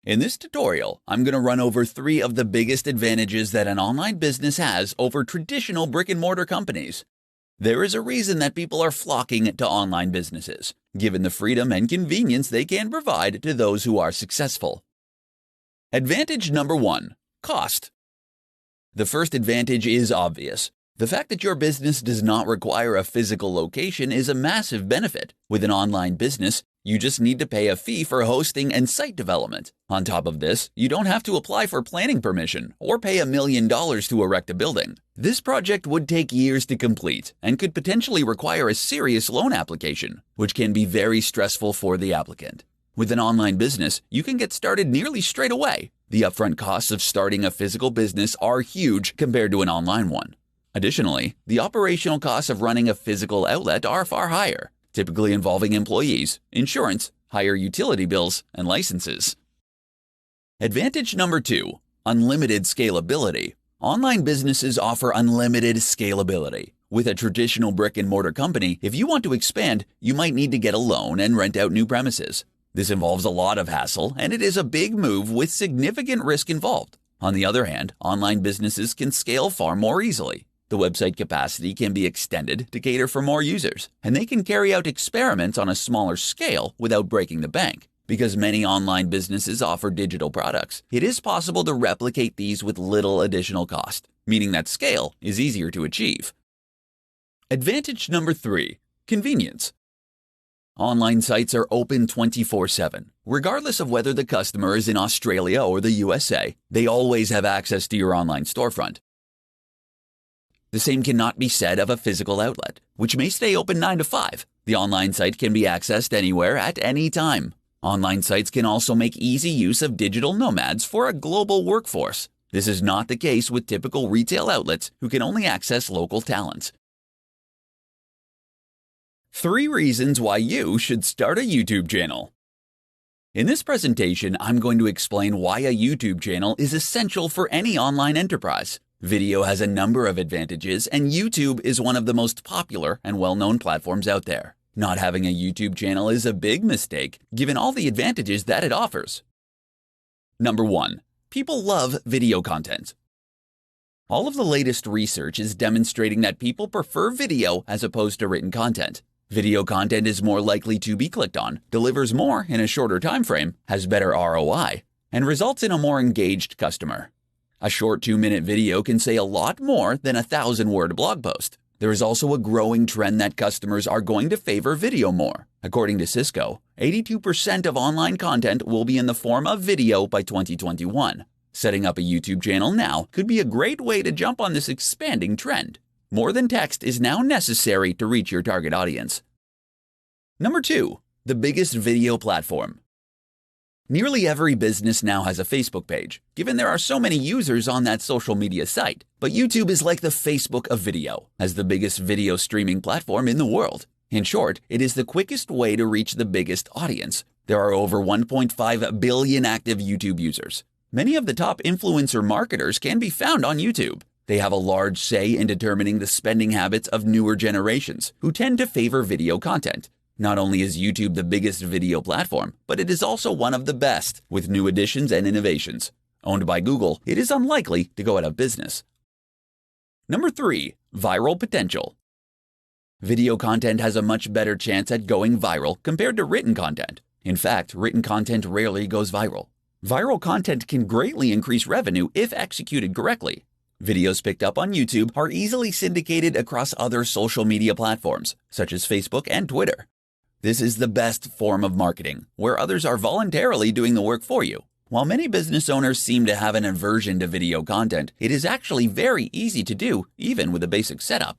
In this tutorial, I'm going to run over 3 of the biggest advantages that an online business has over traditional brick-and-mortar companies. There is a reason that people are flocking to online businesses, given the freedom and convenience they can provide to those who are successful. Advantage number 1: cost. The first advantage is obvious. The fact that your business does not require a physical location is a massive benefit. With an online business, you just need to pay a fee for hosting and site development. On top of this, you don't have to apply for planning permission or pay $1 million to erect a building. This project would take years to complete and could potentially require a serious loan application, which can be very stressful for the applicant. With an online business, you can get started nearly straight away. The upfront costs of starting a physical business are huge compared to an online one. Additionally, the operational costs of running a physical outlet are far higher, typically involving employees, insurance, higher utility bills, and licenses. Advantage number 2: unlimited scalability. Online businesses offer unlimited scalability. With a traditional brick-and-mortar company, if you want to expand, you might need to get a loan and rent out new premises. This involves a lot of hassle, and it is a big move with significant risk involved. On the other hand, online businesses can scale far more easily. The website capacity can be extended to cater for more users, and they can carry out experiments on a smaller scale without breaking the bank. Because many online businesses offer digital products, it is possible to replicate these with little additional cost, meaning that scale is easier to achieve. Advantage number 3: convenience. Online sites are open 24/7. Regardless of whether the customer is in Australia or the USA, they always have access to your online storefront. The same cannot be said of a physical outlet, which may stay open 9 to 5. The online site can be accessed anywhere at any time. Online sites can also make easy use of digital nomads for a global workforce. This is not the case with typical retail outlets who can only access local talents. 3 reasons why you should start a YouTube channel. In this presentation, I'm going to explain why a YouTube channel is essential for any online enterprise. Video has a number of advantages, and YouTube is one of the most popular and well-known platforms out there. Not having a YouTube channel is a big mistake, given all the advantages that it offers. Number 1. People love video content. All of the latest research is demonstrating that people prefer video as opposed to written content. Video content is more likely to be clicked on, delivers more in a shorter time frame, has better ROI, and results in a more engaged customer. A short 2-minute video can say a lot more than a 1,000-word blog post. There is also a growing trend that customers are going to favor video more. According to Cisco, 82% of online content will be in the form of video by 2021. Setting up a YouTube channel now could be a great way to jump on this expanding trend. More than text is now necessary to reach your target audience. Number 2. The biggest video platform. Nearly every business now has a Facebook page, given there are so many users on that social media site. But YouTube is like the Facebook of video, as the biggest video streaming platform in the world. In short, it is the quickest way to reach the biggest audience. There are over 1.5 billion active YouTube users. Many of the top influencer marketers can be found on YouTube. They have a large say in determining the spending habits of newer generations, who tend to favor video content. Not only is YouTube the biggest video platform, but it is also one of the best, with new additions and innovations. Owned by Google, it is unlikely to go out of business. Number 3. Viral potential. Video content has a much better chance at going viral compared to written content. In fact, written content rarely goes viral. Viral content can greatly increase revenue if executed correctly. Videos picked up on YouTube are easily syndicated across other social media platforms, such as Facebook and Twitter. This is the best form of marketing, where others are voluntarily doing the work for you. While many business owners seem to have an aversion to video content, it is actually very easy to do, even with a basic setup.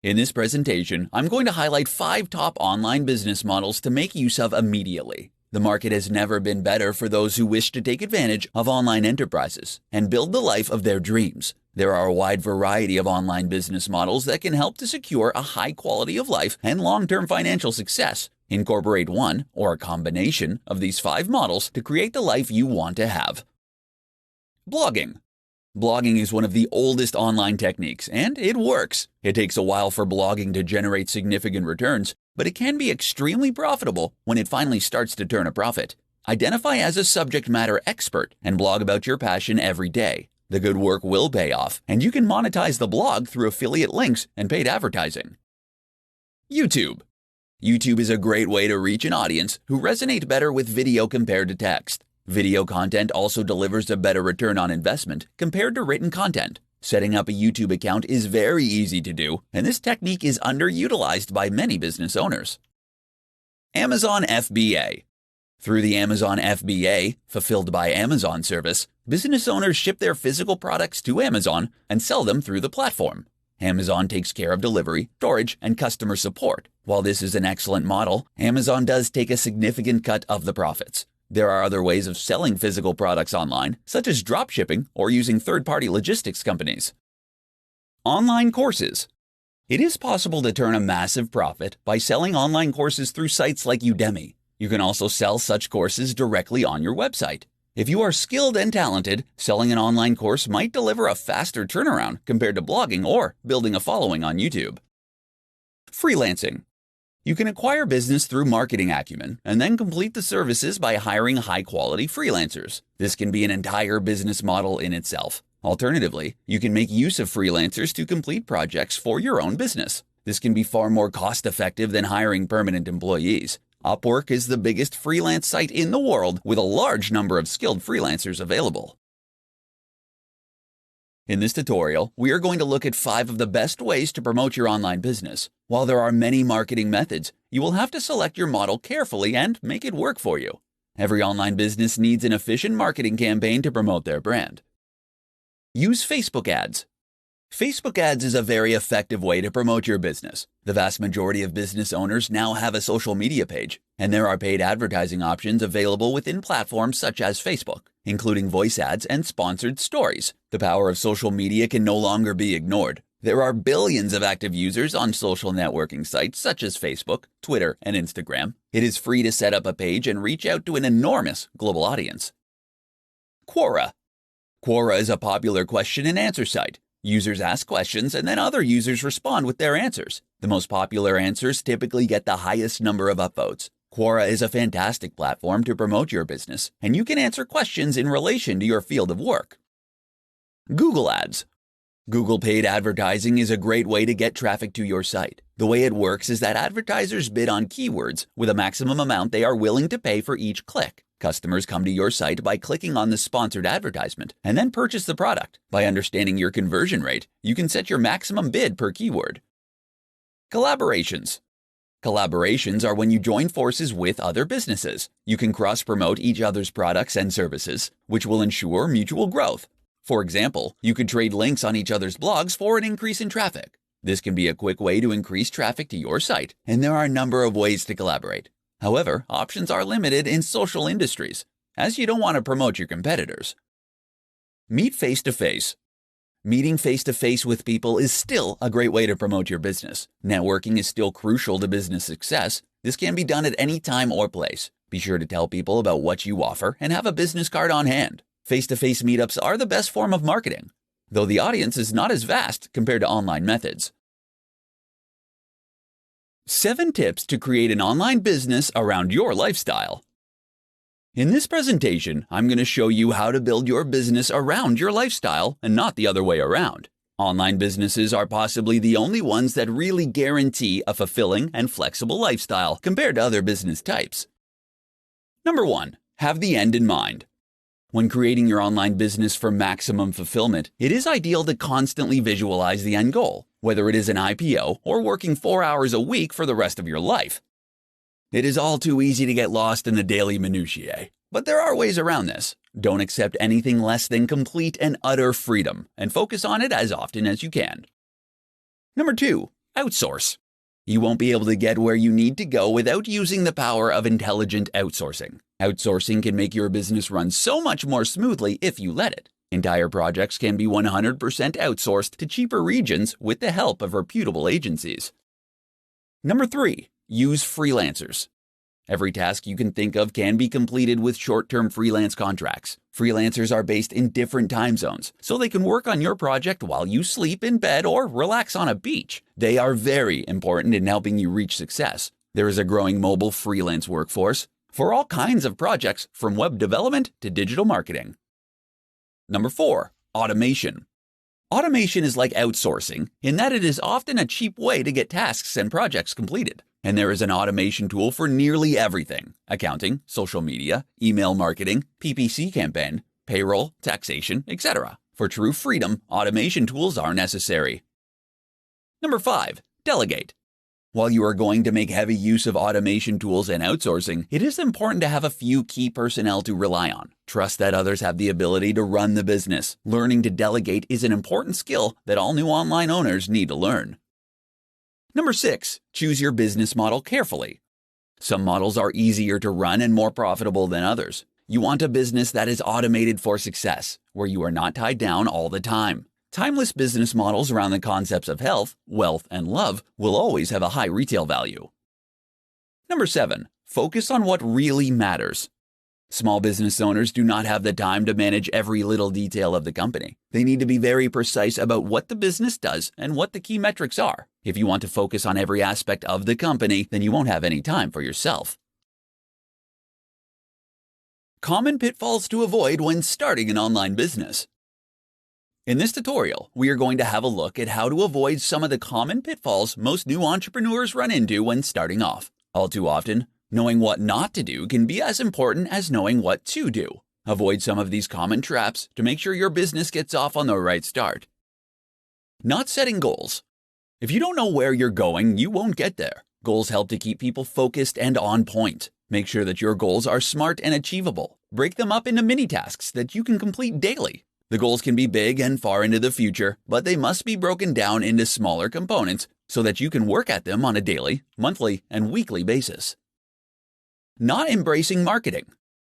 In this presentation, I'm going to highlight 5 top online business models to make use of immediately. The market has never been better for those who wish to take advantage of online enterprises and build the life of their dreams. There are a wide variety of online business models that can help to secure a high quality of life and long-term financial success. Incorporate one or a combination of these 5 models to create the life you want to have. Blogging. Blogging is one of the oldest online techniques, and it works. It takes a while for blogging to generate significant returns, but it can be extremely profitable when it finally starts to turn a profit. Identify as a subject matter expert and blog about your passion every day. The good work will pay off, and you can monetize the blog through affiliate links and paid advertising. YouTube. YouTube is a great way to reach an audience who resonate better with video compared to text. Video content also delivers a better return on investment compared to written content. Setting up a YouTube account is very easy to do, and this technique is underutilized by many business owners. Amazon FBA. Through the Amazon FBA, Fulfilled by Amazon service, business owners ship their physical products to Amazon and sell them through the platform. Amazon takes care of delivery, storage, and customer support. While this is an excellent model, Amazon does take a significant cut of the profits. There are other ways of selling physical products online, such as dropshipping or using third-party logistics companies. Online courses. It is possible to turn a massive profit by selling online courses through sites like Udemy. You can also sell such courses directly on your website. If you are skilled and talented, selling an online course might deliver a faster turnaround compared to blogging or building a following on YouTube. Freelancing. You can acquire business through marketing acumen and then complete the services by hiring high-quality freelancers. This can be an entire business model in itself. Alternatively, you can make use of freelancers to complete projects for your own business. This can be far more cost-effective than hiring permanent employees. Upwork is the biggest freelance site in the world with a large number of skilled freelancers available. In this tutorial, we are going to look at 5 of the best ways to promote your online business. While there are many marketing methods, you will have to select your model carefully and make it work for you. Every online business needs an efficient marketing campaign to promote their brand. Use Facebook ads. Facebook ads is a very effective way to promote your business. The vast majority of business owners now have a social media page, and there are paid advertising options available within platforms such as Facebook, including voice ads and sponsored stories. The power of social media can no longer be ignored. There are billions of active users on social networking sites such as Facebook, Twitter, and Instagram. It is free to set up a page and reach out to an enormous global audience. Quora. Quora is a popular question and answer site. Users ask questions and then other users respond with their answers. The most popular answers typically get the highest number of upvotes. Quora is a fantastic platform to promote your business, and you can answer questions in relation to your field of work. Google Ads. Google paid advertising is a great way to get traffic to your site. The way it works is that advertisers bid on keywords with a maximum amount they are willing to pay for each click. Customers come to your site by clicking on the sponsored advertisement and then purchase the product. By understanding your conversion rate, you can set your maximum bid per keyword. Collaborations. Collaborations are when you join forces with other businesses. You can cross-promote each other's products and services, which will ensure mutual growth. For example, you could trade links on each other's blogs for an increase in traffic. This can be a quick way to increase traffic to your site, and there are a number of ways to collaborate. However, options are limited in social industries, as you don't want to promote your competitors. Meet face-to-face. Meeting face-to-face with people is still a great way to promote your business. Networking is still crucial to business success. This can be done at any time or place. Be sure to tell people about what you offer and have a business card on hand. Face-to-face meetups are the best form of marketing, though the audience is not as vast compared to online methods. 7 tips to create an online business around your lifestyle. In this presentation, I'm going to show you how to build your business around your lifestyle and not the other way around. Online businesses are possibly the only ones that really guarantee a fulfilling and flexible lifestyle compared to other business types. Number 1. Have the end in mind. When creating your online business for maximum fulfillment, it is ideal to constantly visualize the end goal, whether it is an IPO or working 4 hours a week for the rest of your life. It is all too easy to get lost in the daily minutiae, but there are ways around this. Don't accept anything less than complete and utter freedom, and focus on it as often as you can. Number 2. Outsource. You won't be able to get where you need to go without using the power of intelligent outsourcing. Outsourcing can make your business run so much more smoothly if you let it. Entire projects can be 100% outsourced to cheaper regions with the help of reputable agencies. Number 3. Use freelancers. Every task you can think of can be completed with short-term freelance contracts. Freelancers are based in different time zones, so they can work on your project while you sleep in bed or relax on a beach. They are very important in helping you reach success. There is a growing mobile freelance workforce. for all kinds of projects from web development to digital marketing. Number 4, automation. Automation is like outsourcing in that it is often a cheap way to get tasks and projects completed. And there is an automation tool for nearly everything: accounting, social media, email marketing, PPC campaign, payroll, taxation, etc. For true freedom, automation tools are necessary. Number 5, delegate. While you are going to make heavy use of automation tools and outsourcing, it is important to have a few key personnel to rely on. Trust that others have the ability to run the business. Learning to delegate is an important skill that all new online owners need to learn. Number 6, choose your business model carefully. Some models are easier to run and more profitable than others. You want a business that is automated for success, where you are not tied down all the time. Timeless business models around the concepts of health, wealth, and love will always have a high retail value. Number 7, focus on what really matters. Small business owners do not have the time to manage every little detail of the company. They need to be very precise about what the business does and what the key metrics are. If you want to focus on every aspect of the company, then you won't have any time for yourself. Common pitfalls to avoid when starting an online business. In this tutorial, we are going to have a look at how to avoid some of the common pitfalls most new entrepreneurs run into when starting off. All too often, knowing what not to do can be as important as knowing what to do. Avoid some of these common traps to make sure your business gets off on the right start. Not setting goals. If you don't know where you're going, you won't get there. Goals help to keep people focused and on point. Make sure that your goals are smart and achievable. Break them up into mini tasks that you can complete daily. The goals can be big and far into the future, but they must be broken down into smaller components so that you can work at them on a daily, monthly, and weekly basis. Not embracing marketing.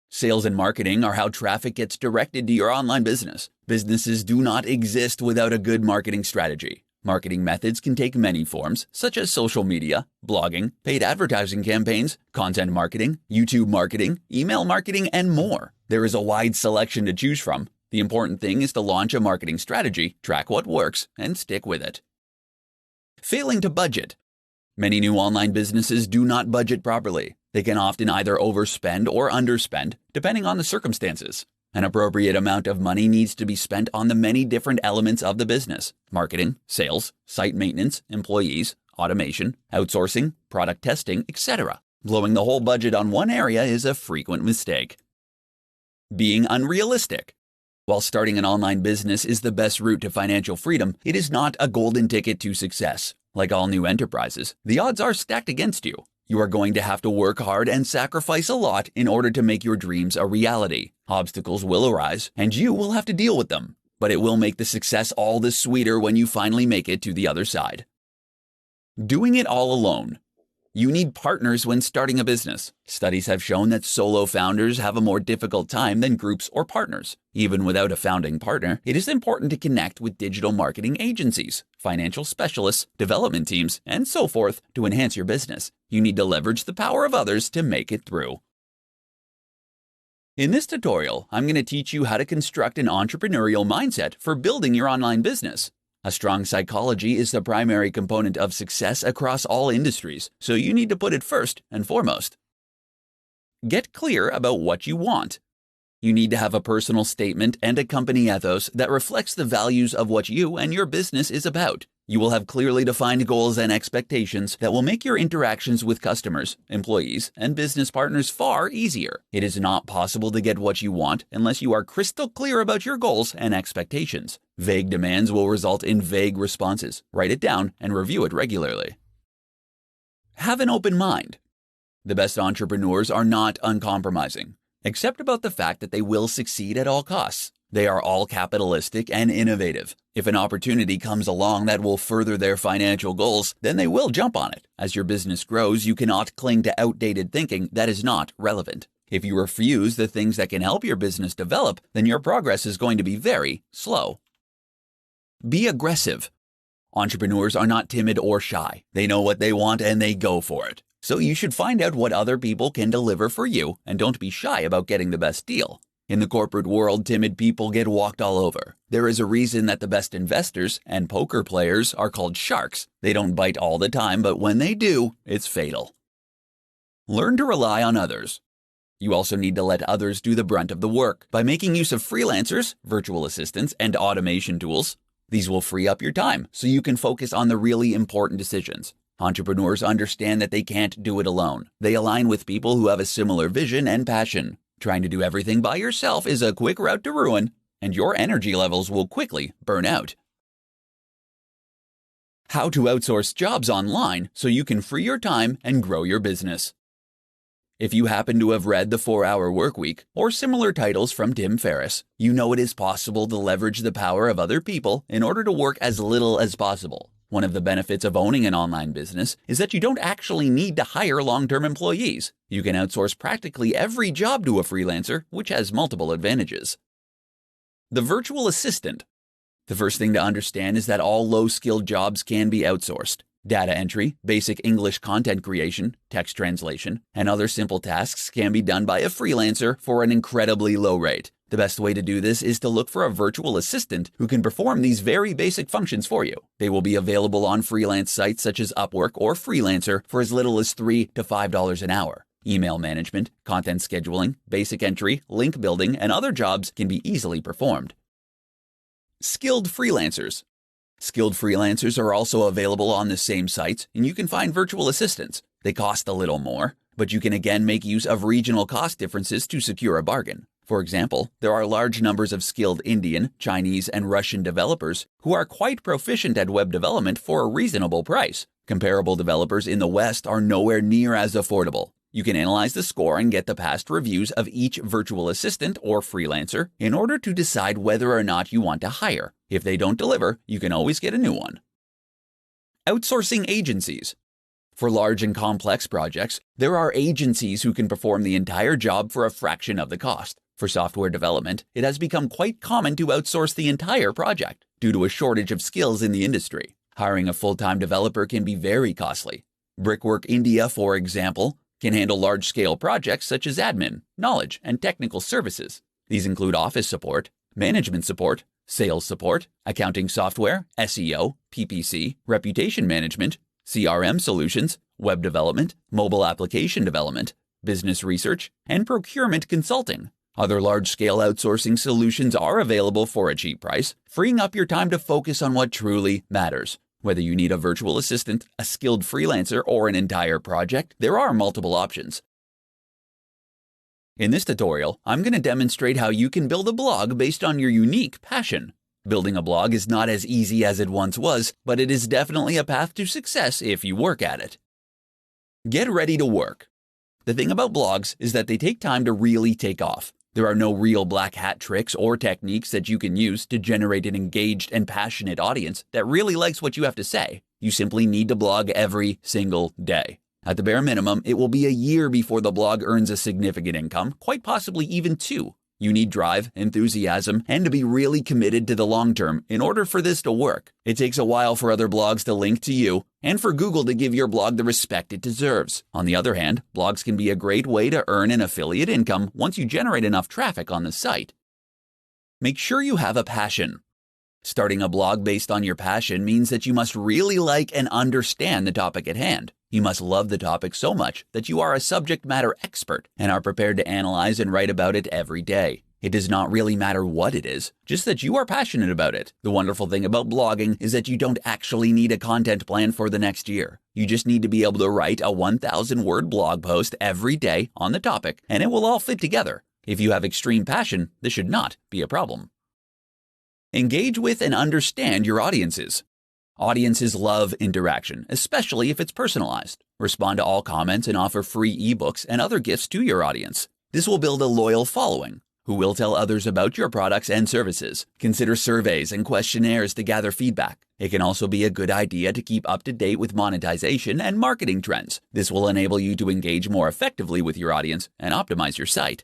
Sales and marketing are how traffic gets directed to your online business. Businesses do not exist without a good marketing strategy. Marketing methods can take many forms, such as social media, blogging, paid advertising campaigns, content marketing, YouTube marketing, email marketing, and more. There is a wide selection to choose from. The important thing is to launch a marketing strategy, track what works, and stick with it. Failing to budget. Many new online businesses do not budget properly. They can often either overspend or underspend, depending on the circumstances. An appropriate amount of money needs to be spent on the many different elements of the business: marketing, sales, site maintenance, employees, automation, outsourcing, product testing, etc. Blowing the whole budget on one area is a frequent mistake. Being unrealistic. While starting an online business is the best route to financial freedom, it is not a golden ticket to success. Like all new enterprises, the odds are stacked against you. You are going to have to work hard and sacrifice a lot in order to make your dreams a reality. Obstacles will arise, and you will have to deal with them. But it will make the success all the sweeter when you finally make it to the other side. Doing it all alone. You need partners when starting a business. Studies have shown that solo founders have a more difficult time than groups or partners. Even without a founding partner, it is important to connect with digital marketing agencies, financial specialists, development teams, and so forth to enhance your business. You need to leverage the power of others to make it through. In this tutorial, I'm going to teach you how to construct an entrepreneurial mindset for building your online business. A strong psychology is the primary component of success across all industries, so you need to put it first and foremost. Get clear about what you want. You need to have a personal statement and a company ethos that reflects the values of what you and your business is about. You will have clearly defined goals and expectations that will make your interactions with customers, employees, and business partners far easier. It is not possible to get what you want unless you are crystal clear about your goals and expectations. Vague demands will result in vague responses. Write it down and review it regularly. Have an open mind. The best entrepreneurs are not uncompromising, except about the fact that they will succeed at all costs. They are all capitalistic and innovative. If an opportunity comes along that will further their financial goals, then they will jump on it. As your business grows, you cannot cling to outdated thinking that is not relevant. If you refuse the things that can help your business develop, then your progress is going to be very slow. Be aggressive. Entrepreneurs are not timid or shy. They know what they want and they go for it. So you should find out what other people can deliver for you and don't be shy about getting the best deal. In the corporate world, timid people get walked all over. There is a reason that the best investors and poker players are called sharks. They don't bite all the time, but when they do, it's fatal. Learn to rely on others. You also need to let others do the brunt of the work by making use of freelancers, virtual assistants, and automation tools. These will free up your time so you can focus on the really important decisions. Entrepreneurs understand that they can't do it alone. They align with people who have a similar vision and passion. Trying to do everything by yourself is a quick route to ruin, and your energy levels will quickly burn out. How to outsource jobs online so you can free your time and grow your business. If you happen to have read The 4-Hour Workweek or similar titles from Tim Ferriss, you know it is possible to leverage the power of other people in order to work as little as possible. One of the benefits of owning an online business is that you don't actually need to hire long-term employees. You can outsource practically every job to a freelancer, which has multiple advantages. The virtual assistant. The first thing to understand is that all low-skilled jobs can be outsourced. Data entry, basic English content creation, text translation, and other simple tasks can be done by a freelancer for an incredibly low rate. The best way to do this is to look for a virtual assistant who can perform these very basic functions for you. They will be available on freelance sites such as Upwork or Freelancer for as little as $3 to $5 an hour. Email management, content scheduling, basic entry, link building, and other jobs can be easily performed. Skilled freelancers. Skilled freelancers are also available on the same sites, and you can find virtual assistants. They cost a little more, but you can again make use of regional cost differences to secure a bargain. For example, there are large numbers of skilled Indian, Chinese, and Russian developers who are quite proficient at web development for a reasonable price. Comparable developers in the West are nowhere near as affordable. You can analyze the score and get the past reviews of each virtual assistant or freelancer in order to decide whether or not you want to hire. If they don't deliver, you can always get a new one. Outsourcing agencies. For large and complex projects, there are agencies who can perform the entire job for a fraction of the cost. For software development, it has become quite common to outsource the entire project due to a shortage of skills in the industry. Hiring a full-time developer can be very costly. Brickwork India, for example, can handle large-scale projects such as admin, knowledge, and technical services. These include office support, management support, sales support, accounting software, SEO, PPC, reputation management, CRM solutions, web development, mobile application development, business research, and procurement consulting. Other large-scale outsourcing solutions are available for a cheap price, freeing up your time to focus on what truly matters. Whether you need a virtual assistant, a skilled freelancer, or an entire project, there are multiple options. In this tutorial, I'm going to demonstrate how you can build a blog based on your unique passion. Building a blog is not as easy as it once was, but it is definitely a path to success if you work at it. Get ready to work. The thing about blogs is that they take time to really take off. There are no real black hat tricks or techniques that you can use to generate an engaged and passionate audience that really likes what you have to say. You simply need to blog every single day. At the bare minimum, it will be a year before the blog earns a significant income, quite possibly even 2. You need drive, enthusiasm, and to be really committed to the long term in order for this to work. It takes a while for other blogs to link to you and for Google to give your blog the respect it deserves. On the other hand, blogs can be a great way to earn an affiliate income once you generate enough traffic on the site. Make sure you have a passion. Starting a blog based on your passion means that you must really like and understand the topic at hand. You must love the topic so much that you are a subject matter expert and are prepared to analyze and write about it every day. It does not really matter what it is, just that you are passionate about it. The wonderful thing about blogging is that you don't actually need a content plan for the next year. You just need to be able to write a 1,000-word blog post every day on the topic, and it will all fit together. If you have extreme passion, this should not be a problem. Engage with and understand your audiences. Audiences love interaction, especially if it's personalized. Respond to all comments and offer free ebooks and other gifts to your audience. This will build a loyal following who will tell others about your products and services. Consider surveys and questionnaires to gather feedback. It can also be a good idea to keep up to date with monetization and marketing trends. This will enable you to engage more effectively with your audience and optimize your site.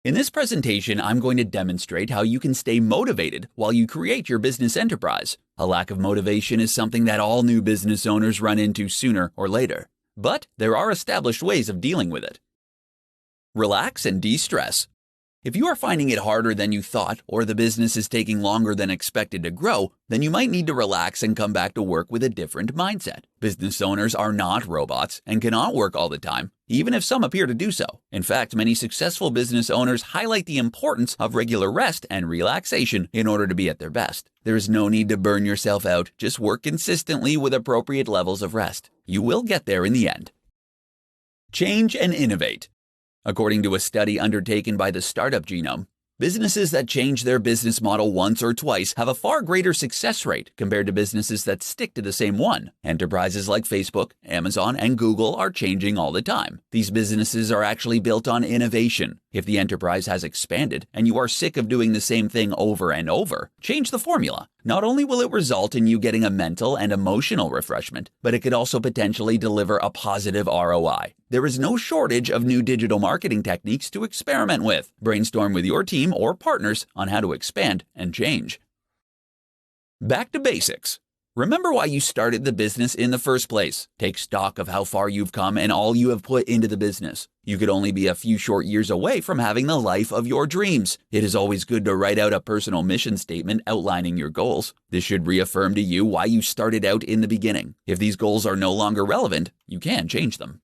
In this presentation, I'm going to demonstrate how you can stay motivated while you create your business enterprise. A lack of motivation is something that all new business owners run into sooner or later, but there are established ways of dealing with it. Relax and de-stress. If you are finding it harder than you thought, or the business is taking longer than expected to grow, then you might need to relax and come back to work with a different mindset. Business owners are not robots and cannot work all the time, even if some appear to do so. In fact, many successful business owners highlight the importance of regular rest and relaxation in order to be at their best. There is no need to burn yourself out. Just work consistently with appropriate levels of rest. You will get there in the end. Change and innovate. According to a study undertaken by the Startup Genome, businesses that change their business model once or twice have a far greater success rate compared to businesses that stick to the same one. Enterprises like Facebook, Amazon, and Google are changing all the time. These businesses are actually built on innovation. If the enterprise has expanded and you are sick of doing the same thing over and over, change the formula. Not only will it result in you getting a mental and emotional refreshment, but it could also potentially deliver a positive ROI. There is no shortage of new digital marketing techniques to experiment with. Brainstorm with your team or partners on how to expand and change. Back to basics. Remember why you started the business in the first place. Take stock of how far you've come and all you have put into the business. You could only be a few short years away from having the life of your dreams. It is always good to write out a personal mission statement outlining your goals. This should reaffirm to you why you started out in the beginning. If these goals are no longer relevant, you can change them.